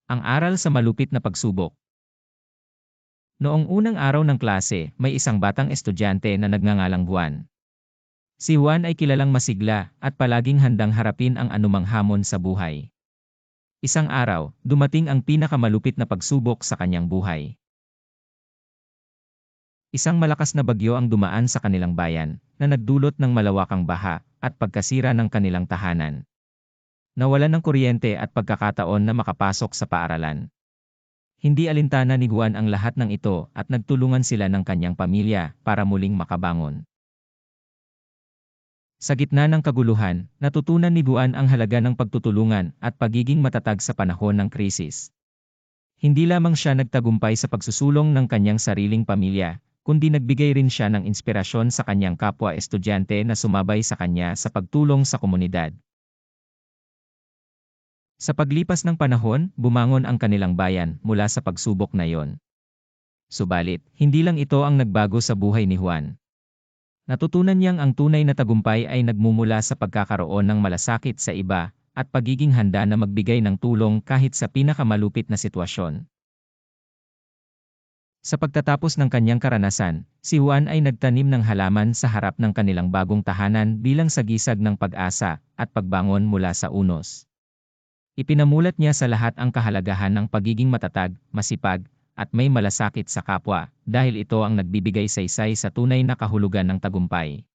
Ang aral sa malupit na pagsubok. Noong unang araw ng klase, may isang batang estudyante na nagngangalang Juan. Si Juan ay kilalang masigla at palaging handang harapin ang anumang hamon sa buhay. Isang araw, dumating ang pinakamalupit na pagsubok sa kanyang buhay. Isang malakas na bagyo ang dumaan sa kanilang bayan, na nagdulot ng malawakang baha at pagkasira ng kanilang tahanan. Nawalan ng kuryente at pagkakataon na makapasok sa paaralan. Hindi alintana ni Juan ang lahat ng ito at nagtulungan sila ng kanyang pamilya para muling makabangon. Sa gitna ng kaguluhan, natutunan ni Juan ang halaga ng pagtutulungan at pagiging matatag sa panahon ng krisis. Hindi lamang siya nagtagumpay sa pagsusulong ng kanyang sariling pamilya, kundi nagbigay rin siya ng inspirasyon sa kanyang kapwa estudyante na sumabay sa kanya sa pagtulong sa komunidad. Sa paglipas ng panahon, bumangon ang kanilang bayan mula sa pagsubok na iyon. Subalit, hindi lang ito ang nagbago sa buhay ni Juan. Natutunan niyang ang tunay na tagumpay ay nagmumula sa pagkakaroon ng malasakit sa iba at pagiging handa na magbigay ng tulong kahit sa pinakamalupit na sitwasyon. Sa pagtatapos ng kanyang karanasan, si Juan ay nagtanim ng halaman sa harap ng kanilang bagong tahanan bilang sagisag ng pag-asa at pagbangon mula sa unos. Ipinamulat niya sa lahat ang kahalagahan ng pagiging matatag, masipag, at may malasakit sa kapwa, dahil ito ang nagbibigay saysay sa tunay na kahulugan ng tagumpay.